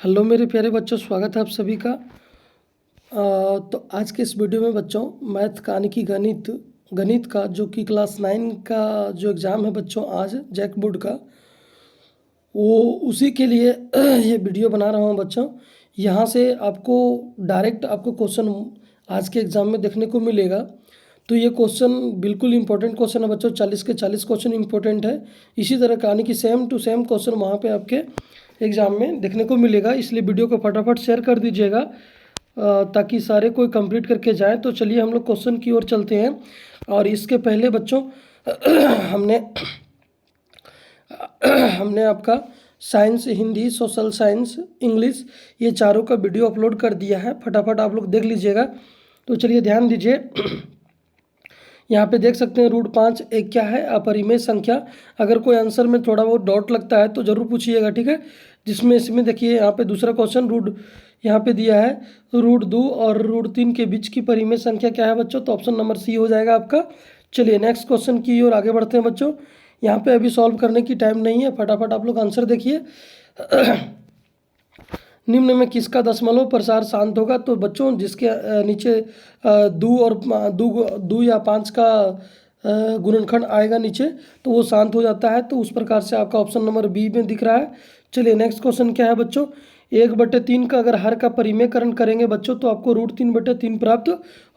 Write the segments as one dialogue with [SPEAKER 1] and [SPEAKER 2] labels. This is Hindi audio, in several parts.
[SPEAKER 1] हेलो मेरे प्यारे बच्चों, स्वागत है आप सभी का। तो आज के इस वीडियो में बच्चों मैथ का यानी कि गणित का जो कि क्लास 9 का जो एग्ज़ाम है बच्चों आज जैक बोर्ड का, वो उसी के लिए ये वीडियो बना रहा हूँ बच्चों। यहाँ से आपको डायरेक्ट आपको क्वेश्चन आज के एग्ज़ाम में देखने को मिलेगा। तो ये क्वेश्चन बिल्कुल इंपॉर्टेंट क्वेश्चन है बच्चों, 40 के 40 क्वेश्चन इंपॉर्टेंट है। इसी तरह का यानी कि सेम टू सेम क्वेश्चन वहाँ पे आपके एग्ज़ाम में देखने को मिलेगा, इसलिए वीडियो को फटाफट शेयर कर दीजिएगा ताकि सारे कोई कंप्लीट करके जाए। तो चलिए हम लोग क्वेश्चन की ओर चलते हैं। और इसके पहले बच्चों हमने हमने आपका science, Hindi, social science, English ये चारों का वीडियो अपलोड कर दिया है, फटाफट आप लोग देख लीजिएगा। तो चलिए ध्यान दीजिए। यहाँ पे देख सकते हैं √5 एक क्या है, अपरिमेय संख्या। अगर कोई आंसर में थोड़ा बहुत डाउट लगता है तो ज़रूर पूछिएगा, ठीक है। जिसमें इसमें देखिए यहाँ पे दूसरा क्वेश्चन यहाँ पे दिया है √2 और √3 के बीच की परिमेय संख्या क्या है बच्चों, तो ऑप्शन नंबर सी हो जाएगा आपका। चलिए नेक्स्ट क्वेश्चन की ओर आगे बढ़ते हैं बच्चों। यहाँ पे अभी सॉल्व करने की टाइम नहीं है, फटाफट आप लोग आंसर देखिए। निम्न में किसका दशमलव प्रसार शांत होगा, तो बच्चों जिसके नीचे 2 या 5 का गुणनखंड आएगा नीचे तो वो शांत हो जाता है। तो उस प्रकार से आपका ऑप्शन नंबर बी में दिख रहा है। चलिए नेक्स्ट क्वेश्चन क्या है बच्चों, 1/3 का अगर हर का परिमेयकरण करेंगे बच्चों तो आपको √3/3 प्राप्त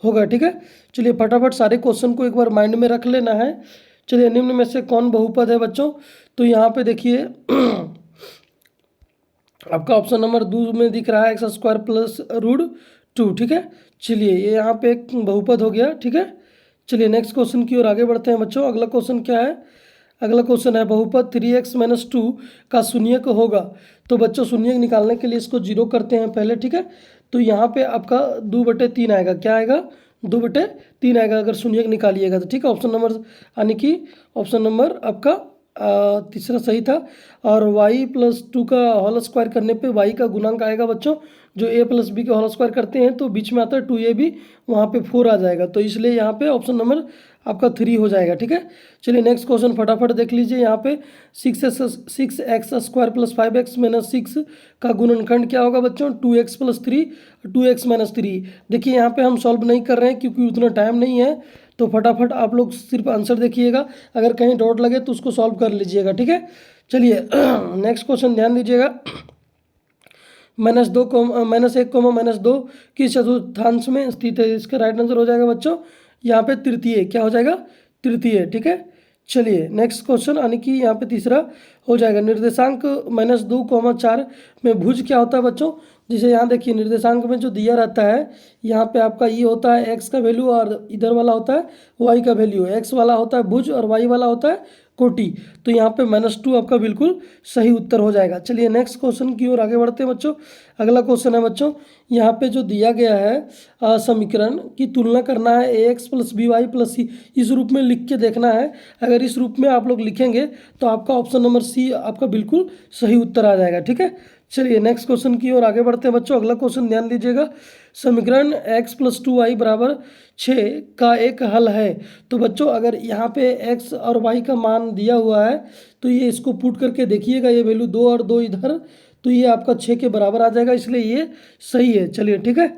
[SPEAKER 1] होगा, ठीक है। चलिए फटाफट सारे क्वेश्चन को एक बार माइंड में रख लेना है। चलिए निम्न में से कौन बहुपद है बच्चों, तो यहाँ पे देखिए आपका ऑप्शन नंबर 2 में दिख रहा है x² प्लस √2, ठीक है। चलिए ये यहाँ पे एक बहुपद हो गया, ठीक है। चलिए नेक्स्ट क्वेश्चन की ओर आगे बढ़ते हैं बच्चों। अगला क्वेश्चन क्या है, अगला क्वेश्चन है बहुपद 3x - 2 का शून्यक होगा। तो बच्चों शून्यक निकालने के लिए इसको 0 करते हैं पहले, ठीक है। तो यहाँ पे आपका 2/3 आएगा, क्या आएगा 2/3 आएगा अगर शून्यक निकालिएगा तो, ठीक है। ऑप्शन नंबर यानी कि ऑप्शन नंबर आपका तीसरा सही था। और y+2 का होल स्क्वायर करने पे y का गुणांक आएगा बच्चों, जो a+b का होल स्क्वायर करते हैं तो बीच में आता है 2ab, वहाँ पे 4 आ जाएगा। तो इसलिए यहाँ पे ऑप्शन नंबर आपका 3 हो जाएगा, ठीक है। चलिए नेक्स्ट क्वेश्चन फटाफट देख लीजिए। यहाँ पे 6x² + 5x - 6 का गुणनखंड क्या होगा बच्चों, 2x + 3 2x - 3। देखिए यहाँ पे हम सॉल्व नहीं कर रहे हैं क्योंकि उतना टाइम नहीं है, तो फटाफट आप लोग सिर्फ आंसर देखिएगा, अगर कहीं डाउट लगे तो उसको सॉल्व कर लीजिएगा, ठीक है। चलिए नेक्स्ट क्वेश्चन ध्यान दीजिएगा। -1, -2 किस चतुर्थांश में स्थित है, इसका राइट आंसर हो जाएगा बच्चों यहाँ पे तृतीय, क्या हो जाएगा तृतीय, ठीक है। चलिए नेक्स्ट क्वेश्चन यानी कि यहाँ पे तीसरा हो जाएगा। निर्देशांक -2, 4 में भुज क्या होता है बच्चों, जिसे यहाँ देखिए निर्देशांक में जो दिया रहता है यहाँ पे आपका ये होता है x का वैल्यू और इधर वाला होता है y का वैल्यू। x वाला होता है भुज और y वाला होता है कोटि। तो यहाँ पे -2 आपका बिल्कुल सही उत्तर हो जाएगा। चलिए नेक्स्ट क्वेश्चन की ओर आगे बढ़ते हैं बच्चों। अगला क्वेश्चन है बच्चों, यहाँ पे जो दिया गया है समीकरण की तुलना करना है ax + by + c, इस रूप में लिख के देखना है। अगर इस रूप में आप लोग लिखेंगे तो आपका ऑप्शन नंबर सी आपका बिल्कुल सही उत्तर आ जाएगा, ठीक है। चलिए नेक्स्ट क्वेश्चन की ओर आगे बढ़ते हैं बच्चों। अगला क्वेश्चन ध्यान दीजिएगा। समीकरण x + 2y = 6 का एक हल है। तो बच्चों अगर यहाँ पे x और y का मान दिया हुआ है तो ये इसको पुट करके देखिएगा, ये वैल्यू 2 और 2 इधर, तो ये आपका 6 के बराबर आ जाएगा, इसलिए ये सही है। चलिए ठीक है।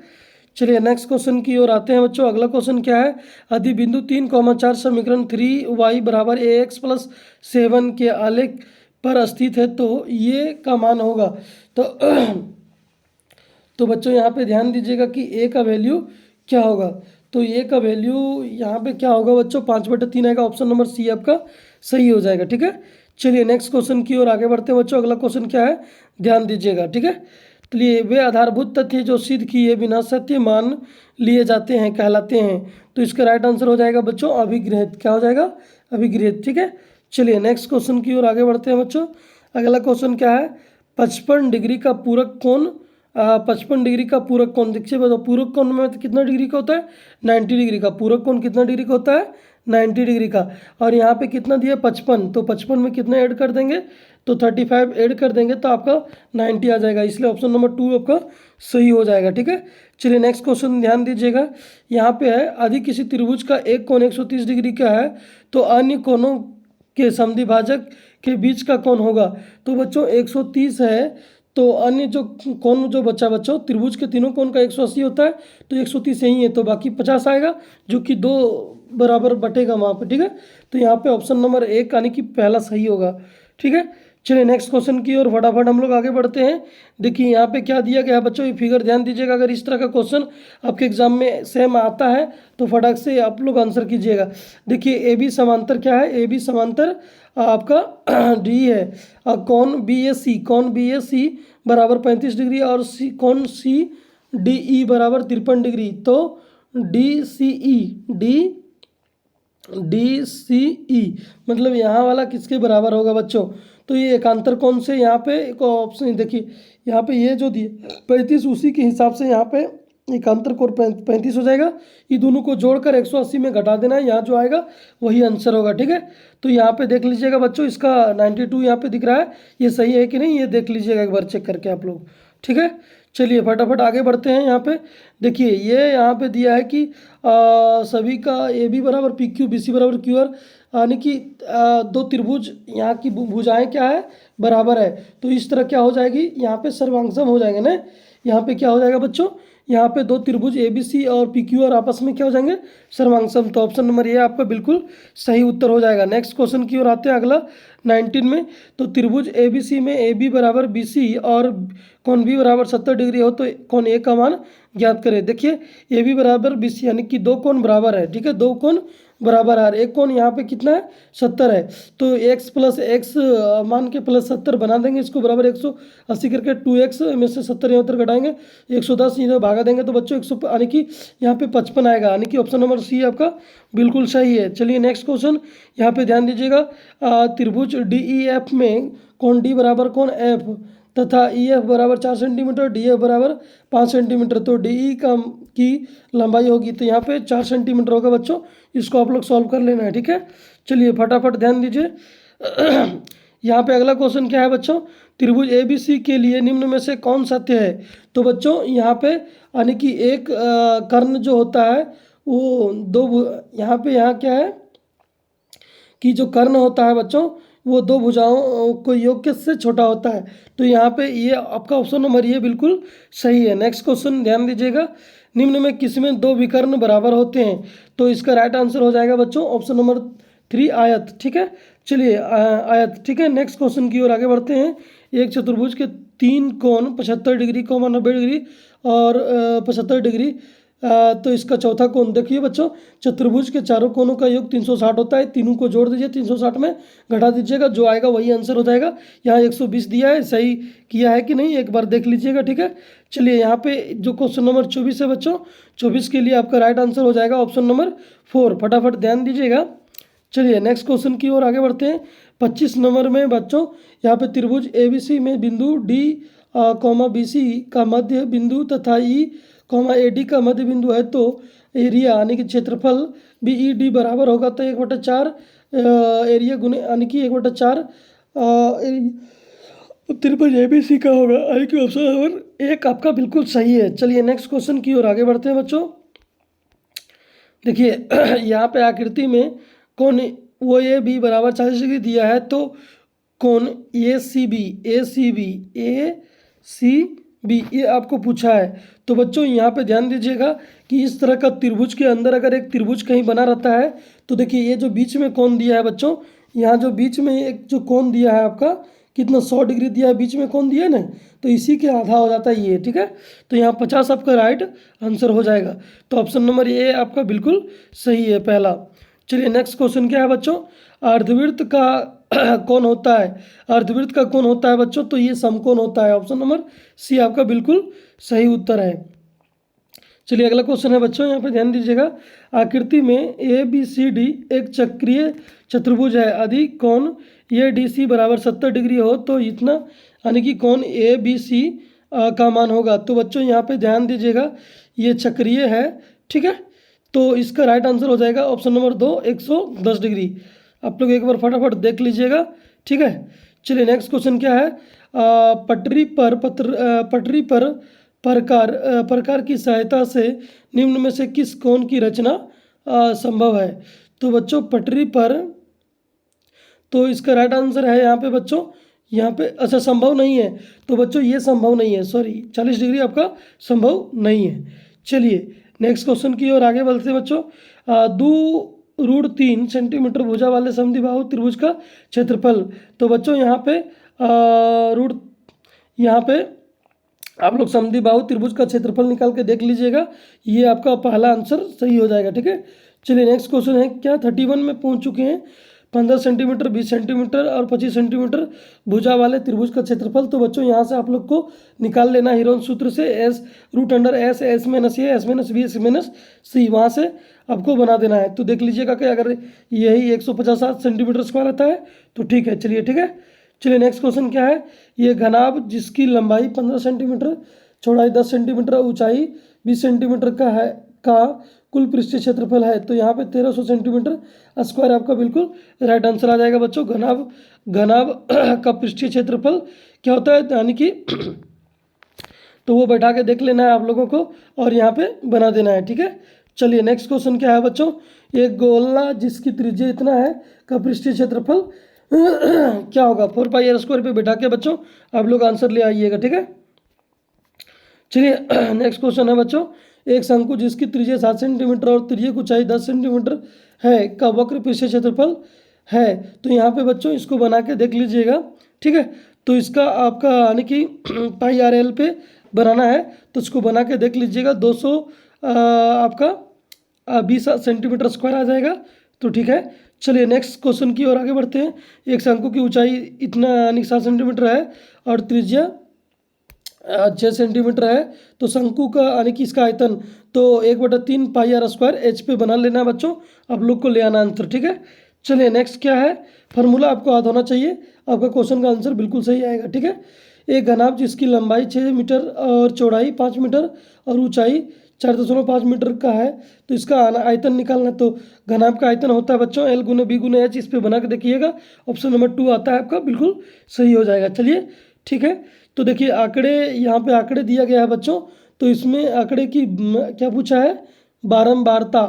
[SPEAKER 1] चलिए नेक्स्ट क्वेश्चन की ओर आते हैं बच्चों। अगला क्वेश्चन क्या है, यदि बिंदु 3, 4 समीकरण 3y = ax + 7 के आलेख पर स्थित है तो ये का मान होगा। तो बच्चों यहाँ पे ध्यान दीजिएगा कि a का वैल्यू क्या होगा। तो a का वैल्यू यहाँ पे क्या होगा बच्चों, 5/3 आएगा। ऑप्शन नंबर सी आपका सही हो जाएगा, ठीक है। चलिए नेक्स्ट क्वेश्चन की ओर आगे बढ़ते हैं बच्चों। अगला क्वेश्चन क्या है ध्यान दीजिएगा, ठीक है। चलिए वे आधारभूत तथ्य जो सिद्ध किए बिना सत्य मान लिए जाते हैं कहलाते हैं। तो इसका राइट आंसर हो जाएगा बच्चों अभिगृहित, क्या हो जाएगा अभिगृहित, ठीक है। चलिए नेक्स्ट क्वेश्चन की ओर आगे बढ़ते हैं बच्चों। अगला क्वेश्चन क्या है, 55 डिग्री का पूरक कोण 55 डिग्री का पूरक कोण, देखिए बताओ पूरक कोण में तो कितना डिग्री का होता है 90 डिग्री का। पूरक कोण कितना डिग्री का होता है 90 डिग्री का। और यहाँ पे कितना दिया 55, तो 55 में कितना ऐड कर देंगे तो 35 ऐड कर देंगे तो आपका 90 आ जाएगा, इसलिए ऑप्शन नंबर 2 आपका सही हो जाएगा, ठीक है। चलिए नेक्स्ट क्वेश्चन ध्यान दीजिएगा। यहाँ पे है यदि किसी त्रिभुज का एक कोण 130 डिग्री का है तो अन्य कोणों के समद्विभाजक के बीच का कोण होगा। तो बच्चों 130 है तो अन्य जो कोण जो बचा बच्चों, त्रिभुज के तीनों कोण का 180 होता है, तो 130 यही है, तो बाकी 50 आएगा, जो कि 2 बराबर बटेगा वहाँ पे, ठीक है। तो यहाँ पे ऑप्शन नंबर 1 यानी कि पहला सही होगा, ठीक है। चलिए नेक्स्ट क्वेश्चन की ओर फटाफट हम लोग आगे बढ़ते हैं। देखिए यहाँ पे क्या दिया गया है बच्चों, ये फिगर ध्यान दीजिएगा। अगर इस तरह का क्वेश्चन आपके एग्जाम में सेम आता है तो फटाक से आप लोग आंसर कीजिएगा। देखिए ए बी समांतर क्या है, ए बी समांतर आपका डी है, कौन बी ए सी बराबर 35 डिग्री और सी कौन सी डी ई बराबर 53 डिग्री। तो डी सी ई मतलब यहाँ वाला किसके बराबर होगा बच्चों, तो ये एकांतर कौन से, यहाँ पे एक ऑप्शन देखिए, यहाँ पे ये जो दिए 35 उसी के हिसाब से यहाँ पे एकांतर कोण 35 हो जाएगा। ये दोनों को जोड़कर 180 में घटा देना है, यहाँ जो आएगा वही आंसर होगा, ठीक है। तो यहाँ पे देख लीजिएगा बच्चों, इसका 92 यहाँ पे दिख रहा है, ये सही है कि नहीं ये देख लीजिएगा एक बार चेक करके आप लोग, ठीक है। चलिए फटाफट आगे बढ़ते हैं। यहाँ पे देखिए ये यहाँ पे दिया है कि सभी का ए बी बराबर पी क्यू, बी सी बराबर क्यू आर, यानी कि दो त्रिभुज यहाँ की भुजाएं क्या है, बराबर है। तो इस तरह क्या हो जाएगी, यहाँ पे सर्वांगसम हो जाएंगे ना, यहाँ पे क्या हो जाएगा बच्चों, यहाँ पे दो त्रिभुज ए बी सी और पी क्यू आर आपस में क्या हो जाएंगे, सर्वांगसम। तो ऑप्शन नंबर ये आपका बिल्कुल सही उत्तर हो जाएगा। नेक्स्ट क्वेश्चन की ओर आते हैं अगला 19 में। तो त्रिभुज ए बी सी में ए बी बराबर बी सी और कोण बी बराबर 70 डिग्री हो तो कोण ए का मान ज्ञात करें। देखिए ए बी बराबर बी सी यानी कि दो कोण बराबर है, ठीक है, दो कोण बराबर है। एक कोण यहाँ पे कितना है, 70 है, तो x प्लस एक्स मान के प्लस 70 बना देंगे इसको बराबर 180 करके 2x में से 70 यहाँ उतर घटाएंगे 110 इधर भागा देंगे तो बच्चों 100 यानी कि यहाँ पे 55 आएगा, यानी कि ऑप्शन नंबर सी आपका बिल्कुल सही है। चलिए नेक्स्ट क्वेश्चन यहाँ पे ध्यान दीजिएगा। त्रिभुज डी ई एफ में कोण डी बराबर कोण एफ तथा ई एफ बराबर 4 सेंटीमीटर, डी एफ बराबर 5 सेंटीमीटर। तो डी ई की लंबाई होगी तो यहाँ पे 4 सेंटीमीटर होगा बच्चों, इसको आप लोग सॉल्व कर लेना है, ठीक है। चलिए फटाफट ध्यान दीजिए। यहाँ पे अगला क्वेश्चन क्या है बच्चों, त्रिभुज ए बी सी के लिए निम्न में से कौन सत्य है। तो बच्चों यहाँ पे यानी कि एक कर्ण जो होता है वो यहाँ क्या है कि जो कर्ण होता है बच्चों वो दो भुजाओं को योग के से छोटा होता है। तो यहाँ पे ये आपका ऑप्शन नंबर ये बिल्कुल सही है। नेक्स्ट क्वेश्चन ध्यान दीजिएगा, निम्न में किसमें दो विकर्ण बराबर होते हैं। तो इसका राइट आंसर हो जाएगा बच्चों ऑप्शन नंबर 3 आयत, ठीक है। चलिए आयत, ठीक है। नेक्स्ट क्वेश्चन की ओर आगे बढ़ते हैं। एक चतुर्भुज के 3 कोण 75 डिग्री, 90 डिग्री और 75 डिग्री, तो इसका चौथा कोण देखिए बच्चों, चतुर्भुज के चारों कोणों का योग 360 होता है, तीनों को जोड़ दीजिए 360 में घटा दीजिएगा, जो आएगा वही आंसर हो जाएगा। यहाँ 120 दिया है, सही किया है कि नहीं एक बार देख लीजिएगा, ठीक है। चलिए यहाँ पे जो क्वेश्चन नंबर 24 है बच्चों, 24 के लिए आपका राइट आंसर हो जाएगा ऑप्शन नंबर 4, फटाफट ध्यान दीजिएगा। चलिए नेक्स्ट क्वेश्चन की ओर आगे बढ़ते हैं। 25 नंबर में बच्चों यहाँ पे त्रिभुज ए बी सी में बिंदु डी कॉमा बी सी का मध्य बिंदु तथा ई कॉमा ए डी का मध्य बिंदु है, तो एरिया यानी कि क्षेत्रफल बी ई डी बराबर होगा तो 1/4 एरिया गुने यानी कि 1/4 त्रिभुज ए बी सी का होगा, यानी कि ऑप्शन नंबर 1 आपका बिल्कुल सही है। चलिए नेक्स्ट क्वेश्चन की ओर आगे बढ़ते हैं बच्चों। देखिए यहाँ पे आकृति में कोण वो ए बी बराबर 40 डिग्री दिया है, तो कोण ए सी बी ये आपको पूछा है। तो बच्चों यहाँ पे ध्यान दीजिएगा कि इस तरह का त्रिभुज के अंदर अगर एक त्रिभुज कहीं बना रहता है तो देखिए ये जो बीच में कोण दिया है बच्चों, यहाँ जो बीच में एक जो कोण दिया है आपका कितना 100 डिग्री दिया है, बीच में कोण दिया है ना, तो इसी के आधा हो जाता है ये, ठीक है। तो यहाँ 50 आपका राइट आंसर हो जाएगा। तो ऑप्शन नंबर ए आपका बिल्कुल सही है पहला। चलिए नेक्स्ट क्वेश्चन क्या है बच्चों, अर्धवृत्त का कौन होता है, अर्धवृत्त का कौन होता है बच्चों, तो ये समकोण होता है, ऑप्शन नंबर सी आपका बिल्कुल सही उत्तर है। चलिए अगला क्वेश्चन है बच्चों, यहाँ पे ध्यान दीजिएगा। आकृति में ए बी सी डी एक चक्रीय चतुर्भुज है, यदि कोण ए डी सी बराबर 70 डिग्री हो तो इतना यानी कि कोण ए बी सी का मान होगा। तो बच्चों यहाँ पे ध्यान दीजिएगा ये चक्रीय है, ठीक है, तो इसका राइट आंसर हो जाएगा ऑप्शन नंबर 2 110 डिग्री। आप लोग एक बार फटाफट देख लीजिएगा, ठीक है। चलिए नेक्स्ट क्वेश्चन क्या है, पटरी पर प्रकार की सहायता से निम्न में से किस कोण की रचना संभव है। तो बच्चों पटरी पर, तो इसका राइट आंसर है यहाँ पे बच्चों यहाँ पे अच्छा संभव नहीं है, तो बच्चों ये संभव नहीं है, सॉरी 40 डिग्री आपका संभव नहीं है। चलिए नेक्स्ट क्वेश्चन की ओर आगे बढ़ते हैं बच्चों। 2√3 सेंटीमीटर भुजा वाले समद्विबाहु त्रिभुज का क्षेत्रफल। तो बच्चों यहाँ पे रूट यहाँ पे आप लोग समद्विबाहु त्रिभुज का क्षेत्रफल निकाल के देख लीजिएगा, ये आपका पहला आंसर सही हो जाएगा। ठीक है, चलिए नेक्स्ट क्वेश्चन है क्या 31 में पहुंच चुके हैं। 15 सेंटीमीटर, 20 सेंटीमीटर और 25 सेंटीमीटर भुजा वाले त्रिभुज का क्षेत्रफल। तो बच्चों यहाँ से आप लोग को निकाल लेना हीरोन सूत्र से, S root under S, S minus A, S minus B, S minus C, वहाँ से आपको बना देना है। तो देख लीजिएगा कि अगर यही 150 सेंटीमीटर स्क्वायर आता है तो ठीक है। चलिए ठीक है, चलिए नेक्स्ट क्वेश्चन क्या है। ये घनाभ जिसकी लंबाई 15 सेंटीमीटर, चौड़ाई 10 सेंटीमीटर, ऊंचाई 20 सेंटीमीटर का है का कुल पृष्ठीय क्षेत्रफल है। तो यहाँ पे 1300 सेंटीमीटर स्क्वायर आपका बिल्कुल राइट आंसर आ जाएगा बच्चों। घनाभ का पृष्ठीय क्षेत्रफल क्या होता है, यानी कि तो वो बैठा के देख लेना है आप लोगों को और यहाँ पे बना देना है। ठीक है, चलिए नेक्स्ट क्वेश्चन क्या है बच्चों। एक गोला जिसकी त्रिज्या इतना है का पृष्ठीय क्षेत्रफल क्या होगा। 4πr² पे बैठा के बच्चों आप लोग आंसर ले आइएगा। ठीक है, चलिए नेक्स्ट क्वेश्चन है बच्चों। एक शंकु जिसकी त्रिज्या 7 सेंटीमीटर और तिर्यक ऊंचाई 10 सेंटीमीटर है का वक्र पृष्ठीय क्षेत्रफल है। तो यहाँ पे बच्चों इसको बना के देख लीजिएगा। ठीक है, तो इसका आपका यानी कि πr/l पे बनाना है, तो इसको बना के देख लीजिएगा। 200 आपका 20 सेंटीमीटर स्क्वायर आ जाएगा। तो ठीक है, चलिए नेक्स्ट क्वेश्चन की ओर आगे बढ़ते हैं। एक शंकु की ऊंचाई इतना यानी 7 सेंटीमीटर है और त्रिज्या 6 सेंटीमीटर है। तो शंकु का यानी कि इसका आयतन तो 1/3 πr² h पे बना लेना है बच्चों, आप लोग को ले आना आंसर। ठीक है, चलिए नेक्स्ट क्या है। फार्मूला आपको याद होना चाहिए, आपका क्वेश्चन का आंसर बिल्कुल सही आएगा। ठीक है, एक घनाभ जिसकी लंबाई 6 मीटर और चौड़ाई 5 मीटर और ऊंचाई 4.5 मीटर का है, तो इसका आयतन निकालना। तो घनाभ का आयतन होता है बच्चों L × B × H, इस पे बना के देखिएगा। ऑप्शन नंबर 2 आता है आपका, बिल्कुल सही हो जाएगा। चलिए ठीक है, तो देखिए आंकड़े यहाँ पे आंकड़े दिया गया है बच्चों। तो इसमें आंकड़े की क्या पूछा है, बारंबारता।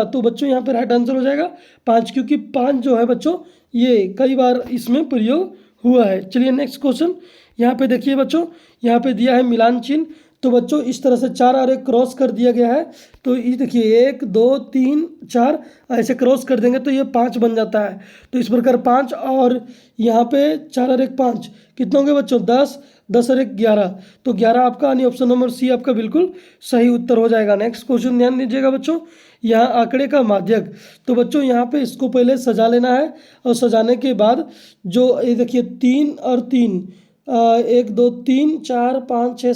[SPEAKER 1] तो बच्चों यहाँ पे राइट आंसर हो जाएगा 5, क्योंकि 5 जो है बच्चों ये कई बार इसमें प्रयोग हुआ है। चलिए नेक्स्ट क्वेश्चन यहाँ पे देखिए बच्चों, यहाँ पे दिया है मिलान चिन्ह। तो बच्चों इस तरह से 4 और 1 क्रॉस कर दिया गया है। तो ये देखिए 1 2 3 4 ऐसे क्रॉस कर देंगे तो ये 5 बन जाता है। तो इस प्रकार 5 और यहाँ पे 4 और 1 5 कितने होंगे बच्चों, 10, 10 और 1 11। तो 11 आपका यानी ऑप्शन नंबर सी आपका बिल्कुल सही उत्तर हो जाएगा। नेक्स्ट क्वेश्चन ध्यान दीजिएगा बच्चों, यहाँ आंकड़े का माध्यक। तो बच्चों यहाँ पे इसको पहले सजा लेना है और सजाने के बाद जो ये देखिए 3 और 3 1 2 3 4 5 6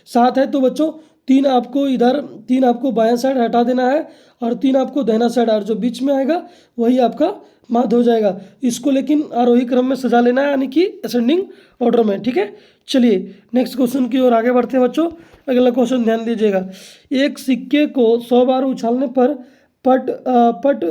[SPEAKER 1] 7 है। तो बच्चों 3 आपको इधर, 3 आपको बायां साइड हटा देना है और 3 आपको दाहिना साइड, और जो बीच में आएगा वही आपका माध्य हो जाएगा। इसको लेकिन आरोही क्रम में सजा लेना है, यानी कि असेंडिंग ऑर्डर में। ठीक है, चलिए नेक्स्ट क्वेश्चन की ओर आगे बढ़ते हैं बच्चों। अगला क्वेश्चन ध्यान दीजिएगा। एक सिक्के को 100 बार उछालने पर पट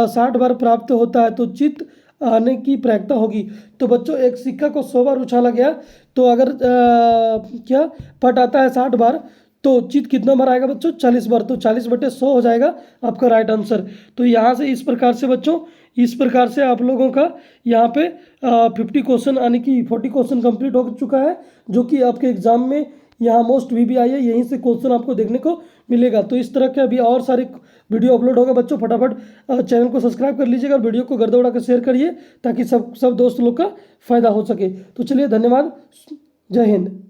[SPEAKER 1] 60 बार प्राप्त होता है, तो चित्त आने की प्रायिकता होगी। तो बच्चों एक सिक्का को 100 बार उछाला गया, तो अगर क्या पट आता है 60 बार, तो चित्त कितना बार आएगा बच्चों, 40 बार। तो 40/100 हो जाएगा आपका राइट आंसर। तो यहाँ से इस प्रकार से बच्चों, इस प्रकार से आप लोगों का यहाँ पे 50 क्वेश्चन यानी कि 40 क्वेश्चन कंप्लीट हो चुका है, जो कि आपके एग्जाम में यहाँ मोस्ट VBI है, यहीं से क्वेश्चन आपको देखने को मिलेगा। तो इस तरह के अभी और सारे वीडियो अपलोड होगा बच्चों, फटाफट चैनल को सब्सक्राइब कर लीजिएगा और वीडियो को गर्दा उड़ा कर शेयर करिए, ताकि सब दोस्त लोग का फायदा हो सके। तो चलिए धन्यवाद, जय हिंद।